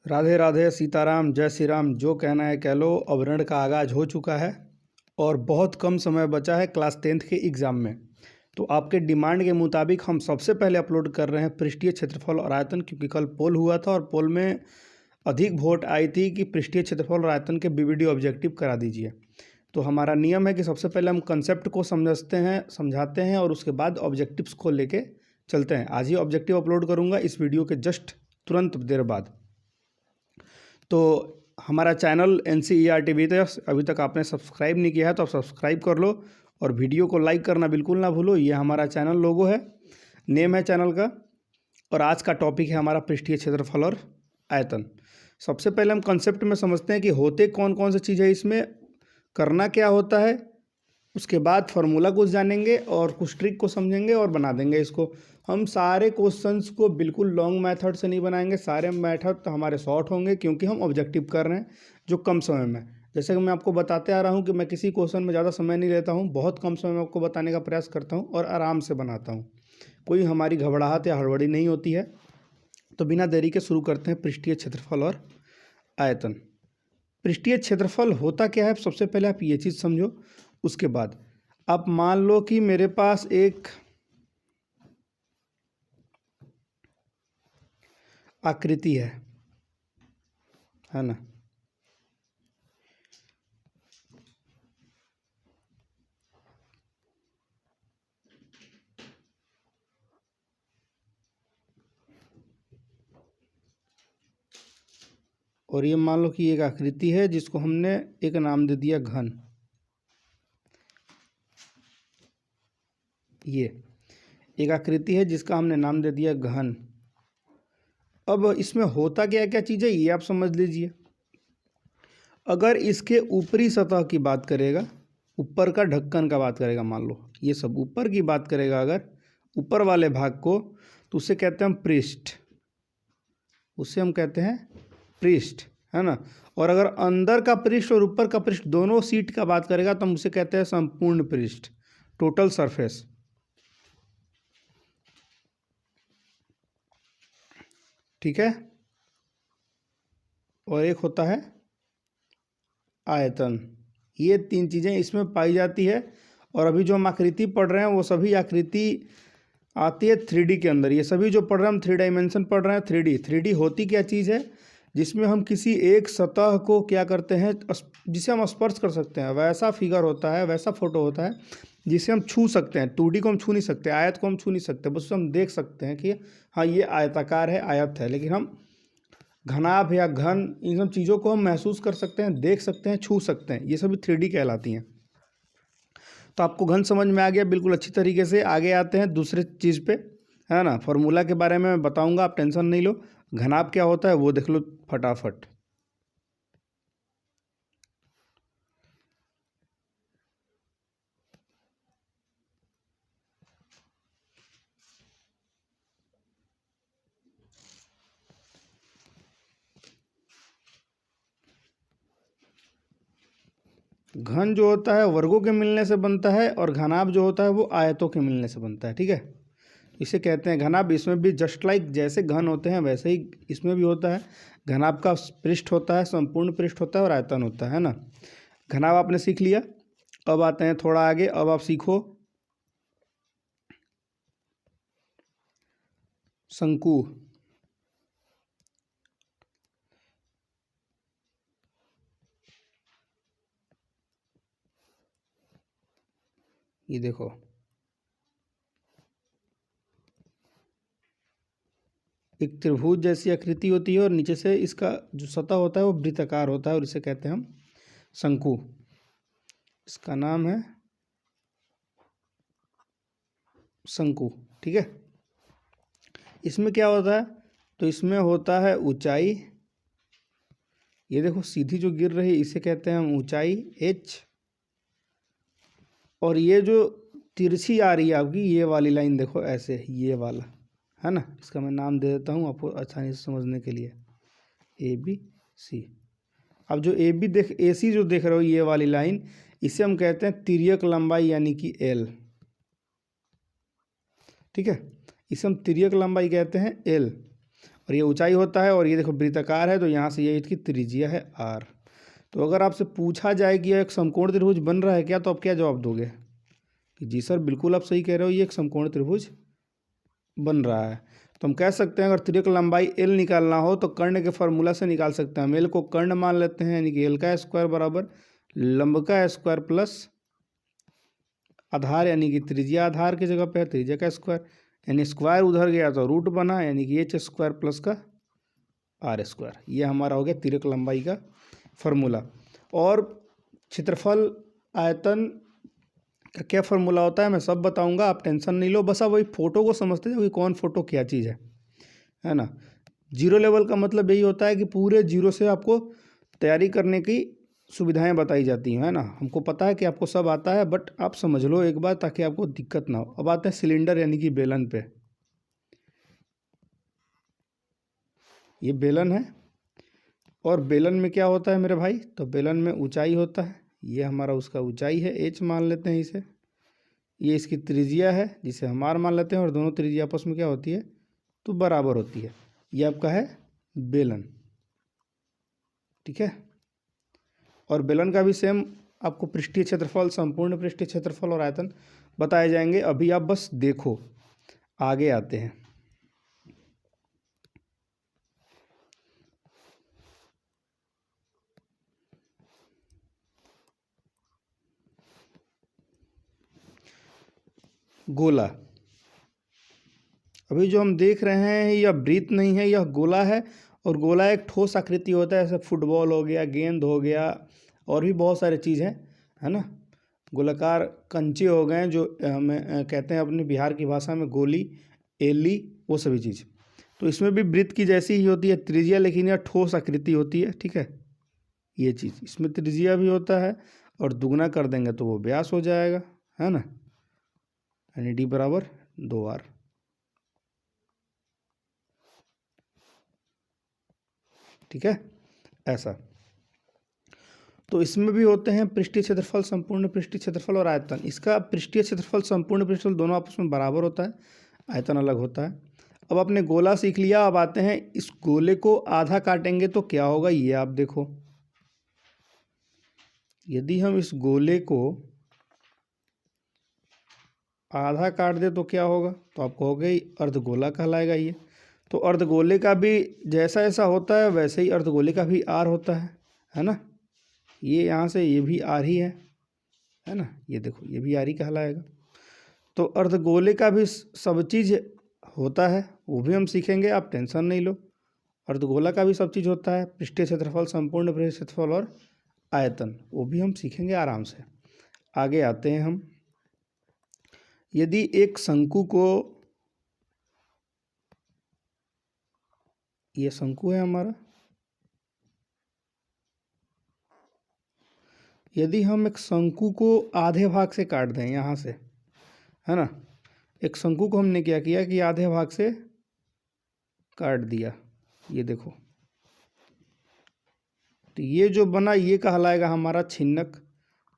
राधे राधे सीताराम जय श्री राम। जो कहना है कह लो। अब ऋण का आगाज हो चुका है और बहुत कम समय बचा है क्लास 10th के एग्ज़ाम में। तो आपके डिमांड के मुताबिक हम सबसे पहले अपलोड कर रहे हैं पृष्ठीय क्षेत्रफल और आयतन, क्योंकि कल पोल हुआ था और पोल में अधिक वोट आई थी कि पृष्ठीय क्षेत्रफल और आयतन के बीवीडी ऑब्जेक्टिव करा दीजिए। तो हमारा नियम है कि सबसे पहले हम कंसेप्ट को समझाते हैं और उसके बाद ऑब्जेक्टिव्स को लेके चलते हैं। आज ही ऑब्जेक्टिव अपलोड करूँगा इस वीडियो के जस्ट तुरंत देर बाद। तो हमारा चैनल NCERT अभी तक आपने सब्सक्राइब नहीं किया है तो आप सब्सक्राइब कर लो और वीडियो को लाइक करना बिल्कुल ना भूलो। ये हमारा चैनल लोगो है, नेम है चैनल का। और आज का टॉपिक है हमारा पृष्ठीय क्षेत्रफल और आयतन। सबसे पहले हम कंसेप्ट में समझते हैं कि होते कौन कौन सी चीज़ है, इसमें करना क्या होता है। उसके बाद फार्मूला कुछ जानेंगे और कुछ ट्रिक को समझेंगे और बना देंगे इसको। हम सारे क्वेश्चंस को बिल्कुल लॉन्ग मेथड से नहीं बनाएंगे, सारे मेथड तो हमारे शॉर्ट होंगे क्योंकि हम ऑब्जेक्टिव कर रहे हैं जो कम समय में। जैसे कि मैं आपको बताते आ रहा हूँ कि मैं किसी क्वेश्चन में ज़्यादा समय नहीं लेता हूँ, बहुत कम समय में आपको बताने का प्रयास करता हूँ और आराम से बनाता हूँ। कोई हमारी घबराहट या हड़बड़ी नहीं होती है। तो बिना देरी के शुरू करते हैं पृष्ठीय क्षेत्रफल और आयतन। पृष्ठीय क्षेत्रफल होता क्या है, सबसे पहले आप ये चीज़ समझो। उसके बाद आप मान लो कि मेरे पास एक आकृति है ना। और ये मान लो कि एक आकृति है जिसको हमने एक नाम दे दिया घन। ये एक आकृति है जिसका हमने नाम दे दिया घन। अब इसमें होता क्या क्या चीज़ है ये आप समझ लीजिए। अगर इसके ऊपरी सतह की बात करेगा, ऊपर का ढक्कन का बात करेगा, मान लो ये सब ऊपर की बात करेगा, अगर ऊपर वाले भाग को, तो उसे कहते हैं हम पृष्ठ। उसे हम कहते हैं पृष्ठ, है ना। और अगर अंदर का पृष्ठ और ऊपर का पृष्ठ दोनों सीट का बात करेगा तो हम उसे कहते हैं संपूर्ण पृष्ठ, टोटल सरफेस। ठीक है। और एक होता है आयतन। ये तीन चीज़ें इसमें पाई जाती है। और अभी जो हम आकृति पढ़ रहे हैं वो सभी आकृति आती है 3D के अंदर। ये सभी जो पढ़ रहे हैं हम 3 डायमेंशन पढ़ रहे हैं। 3D होती क्या चीज़ है, जिसमें हम किसी एक सतह को क्या करते हैं, जिसे हम स्पर्श कर सकते हैं, वैसा फिगर होता है, वैसा फोटो होता है जिसे हम छू सकते हैं। 2D को हम छू नहीं सकते, आयत को हम छू नहीं सकते, बस हम देख सकते हैं कि हाँ ये आयताकार है, आयत है। लेकिन हम घनाभ या घन, इन सब चीज़ों को हम महसूस कर सकते हैं, देख सकते हैं, छू सकते हैं। ये सभी 3D कहलाती हैं। तो आपको घन समझ में आ गया बिल्कुल अच्छी तरीके से। आगे आते हैं दूसरे चीज़ पे, है ना। फार्मूला के बारे में मैं बताऊंगा, आप टेंशन नहीं लो। घनाभ क्या होता है वो देख लो फटाफट। घन जो होता है वर्गों के मिलने से बनता है और घनाभ जो होता है वो आयतों के मिलने से बनता है। ठीक है, इसे कहते हैं घनाभ। इसमें भी जस्ट लाइक जैसे घन होते हैं वैसे ही इसमें भी होता है। घनाभ का पृष्ठ होता है, संपूर्ण पृष्ठ होता है और आयतन होता है ना। घनाभ आपने सीख लिया। अब आते हैं थोड़ा आगे। अब आप सीखो शंकु। ये देखो, एक त्रिभुज जैसी आकृति होती है और नीचे से इसका जो सतह होता है वो वृत्ताकार होता है और इसे कहते हैं हम शंकु। इसका नाम है शंकु। ठीक है। इसमें क्या होता है, तो इसमें होता है ऊंचाई। ये देखो सीधी जो गिर रही इसे कहते हैं हम ऊंचाई h। और ये जो तिरछी आ रही है आपकी ये वाली लाइन देखो ऐसे, ये वाला है ना। इसका मैं नाम दे देता हूँ आपको आसानी से समझने के लिए, ABC। अब जो AC जो देख रहे हो ये वाली लाइन, इसे हम कहते हैं तिर्यक लंबाई यानी कि L। ठीक है, इसे हम तिर्यक लंबाई कहते हैं L। और ये ऊंचाई होता है, और ये देखो वृत्ताकार है, तो यहाँ से ये इसकी त्रिज्या है आर। तो अगर आपसे पूछा जाए कि यह एक समकोण त्रिभुज बन रहा है क्या, तो आप क्या जवाब दोगे कि जी सर बिल्कुल आप सही कह रहे हो, ये एक समकोण त्रिभुज बन रहा है। तो हम कह सकते हैं अगर त्रिक लंबाई एल निकालना हो तो कर्ण के फॉर्मूला से निकाल सकते हैं। हम एल को कर्ण मान लेते हैं, यानी कि एल का स्क्वायर बराबर लंब का स्क्वायर प्लस आधार, यानी कि त्रिज्या आधार की जगह पे है त्रिज्या का स्क्वायर, यानी स्क्वायर उधर गया तो रूट बना, यानी कि एच स्क्वायर प्लस का आर स्क्वायर। ये हमारा हो गया तिर्यक लंबाई का फॉर्मूला। और क्षेत्रफल आयतन का क्या फार्मूला होता है मैं सब बताऊंगा, आप टेंशन नहीं लो, बस आप वही फोटो को समझते जाओ कि कौन फोटो क्या चीज़ है ना। जीरो लेवल का मतलब यही होता है कि पूरे जीरो से आपको तैयारी करने की सुविधाएं बताई जाती हैं, है ना। हमको पता है कि आपको सब आता है, बट आप समझ लो एक बार ताकि आपको दिक्कत ना हो। अब आते हैं सिलेंडर यानी कि बेलन पे। ये बेलन है, और बेलन में क्या होता है मेरे भाई, तो बेलन में ऊंचाई होता है, ये हमारा उसका ऊंचाई है, एच मान लेते हैं इसे। ये इसकी त्रिज्या है जिसे हम आर मान लेते हैं, और दोनों त्रिज्या आपस में क्या होती है, तो बराबर होती है। ये आपका है बेलन, ठीक है। और बेलन का भी सेम आपको पृष्ठीय क्षेत्रफल, संपूर्ण पृष्ठीय क्षेत्रफल और आयतन बताए जाएंगे। अभी आप बस देखो, आगे आते हैं। गोला, अभी जो हम देख रहे हैं यह वृत्त नहीं है, यह गोला है। और गोला एक ठोस आकृति होता है, जैसे फुटबॉल हो गया, गेंद हो गया, और भी बहुत सारे चीज़ हैं, है ना। गोलाकार कंचे हो गए जो हमें कहते हैं अपने बिहार की भाषा में गोली, एली, वो सभी चीज़। तो इसमें भी वृत्त की जैसी ही होती है त्रिज्या, लेकिन यह ठोस आकृति होती है, ठीक है। ये चीज़ इसमें त्रिज्या भी होता है, और दुगना कर देंगे तो वो व्यास हो जाएगा, है ना, यानी डी बराबर 2r। ठीक है, ऐसा। तो इसमें भी होते हैं पृष्ठीय क्षेत्रफल, संपूर्ण पृष्ठीय क्षेत्रफल और आयतन। इसका पृष्ठीय क्षेत्रफल, संपूर्ण पृष्ठफल दोनों आपस में बराबर होता है, आयतन अलग होता है। अब आपने गोला सीख लिया, अब आते हैं इस गोले को आधा काटेंगे तो क्या होगा, ये आप देखो। यदि हम इस गोले को आधा काट दे तो क्या होगा, तो आप कहोगे अर्धगोला कहलाएगा ये। तो अर्धगोले का भी जैसा ऐसा होता है, वैसे ही अर्धगोले का भी आर होता है ना। ये यहाँ से ये भी आर ही है ना, ये देखो ये भी आर ही कहलाएगा। तो अर्धगोले का भी सब चीज़ होता है, वो भी हम सीखेंगे, आप टेंशन नहीं लो। अर्धगोला का भी सब चीज़ होता है, पृष्ठीय क्षेत्रफल, संपूर्ण पृष्ठीय क्षेत्रफल और आयतन, वो भी हम सीखेंगे आराम से। आगे आते हैं हम। यदि एक शंकु को, ये शंकु है हमारा, यदि हम एक शंकु को आधे भाग से काट दें यहाँ से, है ना, एक शंकु को हमने क्या किया कि आधे भाग से काट दिया, ये देखो, तो ये जो बना ये कहलाएगा हमारा छिन्नक।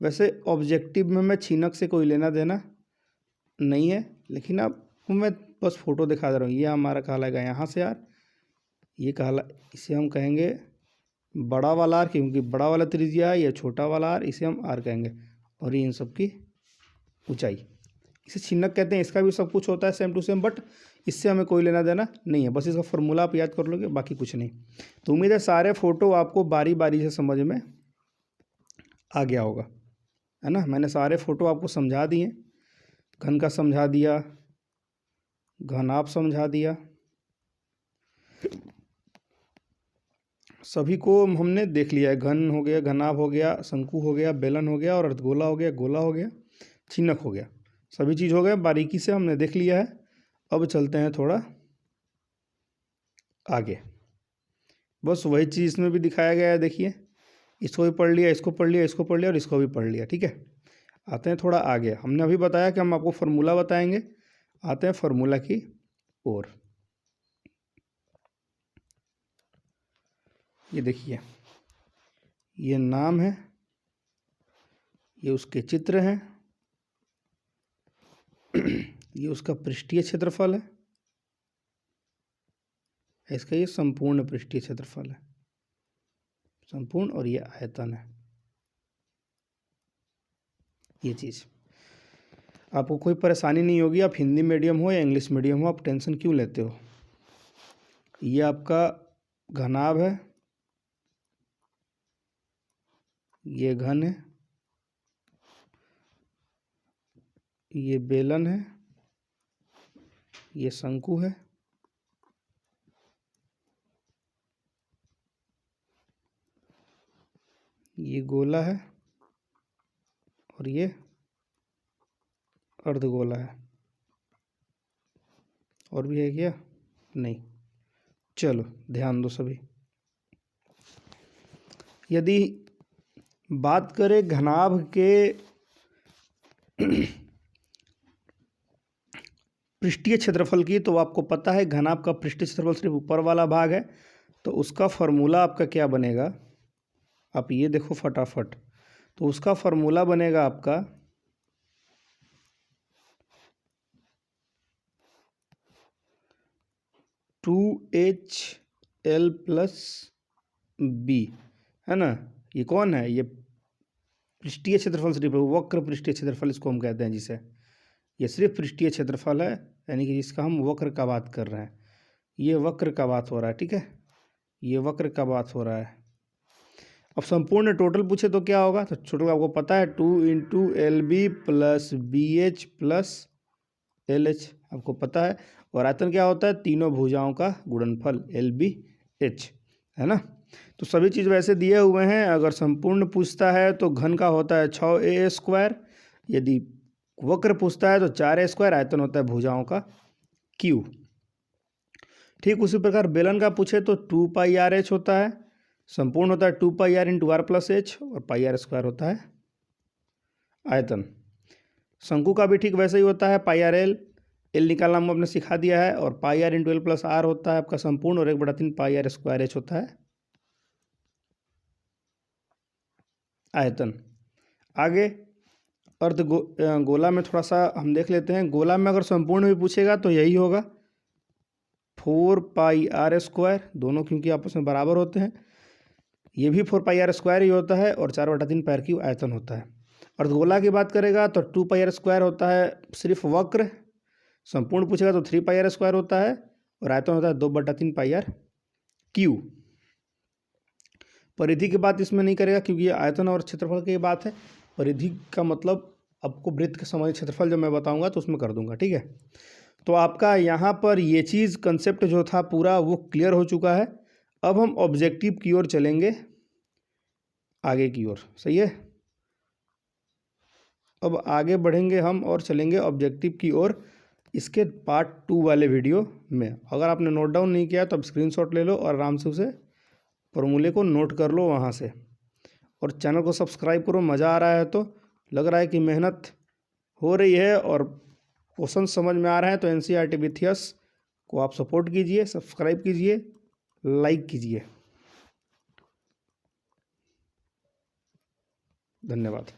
वैसे ऑब्जेक्टिव में मैं छिन्नक से कोई लेना देना नहीं है, लेकिन आपको मैं बस फोटो दिखा दे रहा हूँ। ये हमारा कहलाएगा यहाँ से आर, ये कहला, इसे हम कहेंगे बड़ा वाला आर, क्योंकि बड़ा वाला त्रिज्या है, या छोटा वाला आर, इसे हम आर कहेंगे। और ये इन सब की ऊंचाई, इसे छिन्नक कहते हैं। इसका भी सब कुछ होता है सेम टू सेम, बट इससे हमें कोई लेना देना नहीं है, बस इसका फॉर्मूला आप याद कर लोगे, बाकी कुछ नहीं। तो उम्मीद है सारे फोटो आपको बारी बारी से समझ में आ गया होगा, है ना। मैंने सारे फोटो आपको समझा दिए, घन का समझा दिया, घनाभ समझा दिया, सभी को हमने देख लिया है। घन हो गया, घनाभ हो गया, शंकु हो गया, बेलन हो गया, और अर्धगोला हो गया, गोला हो गया, छिन्नक हो गया, सभी चीज़ हो गया, बारीकी से हमने देख लिया है। अब चलते हैं थोड़ा आगे, बस वही चीज़ इसमें भी दिखाया गया है, देखिए, इसको भी पढ़ लिया, इसको पढ़ लिया, इसको पढ़ लिया, और इसको भी पढ़ लिया, ठीक है। आते हैं थोड़ा आगे, हमने अभी बताया कि हम आपको फार्मूला बताएंगे, आते हैं फार्मूला की ओर। ये देखिए, ये नाम है, ये उसके चित्र हैं, ये उसका पृष्ठीय क्षेत्रफल है, इसका ये संपूर्ण पृष्ठीय क्षेत्रफल है, संपूर्ण, और ये आयतन है। ये चीज़ आपको कोई परेशानी नहीं होगी, आप हिंदी मीडियम हो या इंग्लिश मीडियम हो, आप टेंशन क्यों लेते हो। ये आपका घनाभ है, ये घन है, ये बेलन है, ये शंकु है, ये गोला है, और ये अर्धगोला है। और भी है क्या? नहीं। चलो ध्यान दो सभी। यदि बात करें घनाभ के पृष्ठीय क्षेत्रफल की, तो आपको पता है घनाभ का पृष्ठीय क्षेत्रफल सिर्फ ऊपर वाला भाग है, तो उसका फॉर्मूला आपका क्या बनेगा, आप ये देखो फटाफट। तो उसका फॉर्मूला बनेगा आपका 2HL प्लस B, है ना। ये कौन है? ये पृष्ठीय क्षेत्रफल सिर्फ वक्र पृष्ठीय क्षेत्रफल इसको हम कहते हैं, जिसे ये सिर्फ पृष्ठीय क्षेत्रफल है, यानी कि जिसका हम वक्र का बात कर रहे हैं। ये वक्र का बात हो रहा है, ठीक है, ये वक्र का बात हो रहा है। अब संपूर्ण टोटल पूछे तो क्या होगा, तो टोटल आपको पता है 2 × LB plus BH plus LH, आपको पता है। और आयतन क्या होता है? तीनों भुजाओं का गुणनफल LBH, है ना। तो सभी चीज़ वैसे दिए हुए हैं। अगर संपूर्ण पूछता है तो घन का होता है 6a², यदि वक्र पूछता है तो 4a², आयतन होता है भुजाओं का Q। ठीक उसी प्रकार बेलन का पूछे तो 2πRH होता है, संपूर्ण होता है 2πR × R प्लस H, और πR² होता है आयतन। शंकु का भी ठीक वैसे ही होता है, πRL, L निकालना हम आपने सिखा दिया है, और πR × L प्लस R होता है आपका संपूर्ण, और 1/3 πR² होता है आयतन। आगे गोला में थोड़ा सा हम देख लेते हैं। गोला में अगर संपूर्ण भी पूछेगा तो यही होगा 4πR², दोनों क्योंकि आपस में बराबर होते हैं। ये भी 4πR² ही होता है, और 4/3 πr³ आयतन होता है। अर्धगोला की बात करेगा तो 2πR² होता है सिर्फ वक्र, संपूर्ण पूछेगा तो 3πR² होता है, और आयतन होता है 2/3 πr³। परिधि की बात इसमें नहीं करेगा क्योंकि ये आयतन और क्षेत्रफल की बात है। परिधि का मतलब आपको वृत्त के संबंधित क्षेत्रफल जब मैं बताऊंगा तो उसमें कर दूंगा, ठीक है। तो आपका यहाँ पर ये चीज़ कंसेप्ट जो था पूरा वो क्लियर हो चुका है। अब हम ऑब्जेक्टिव की ओर चलेंगे, आगे की ओर, सही है। अब आगे बढ़ेंगे हम और चलेंगे ऑब्जेक्टिव की ओर, इसके पार्ट 2 वाले वीडियो में। अगर आपने नोट डाउन नहीं किया तो आप स्क्रीनशॉट ले लो और आराम से उसे फॉर्मूले को नोट कर लो वहाँ से, और चैनल को सब्सक्राइब करो। मज़ा आ रहा है तो, लग रहा है कि मेहनत हो रही है और क्वेश्चन समझ में आ रहे हैं, तो NCERT विथ यस को आप सपोर्ट कीजिए, सब्सक्राइब कीजिए, लाइक कीजिए। धन्यवाद।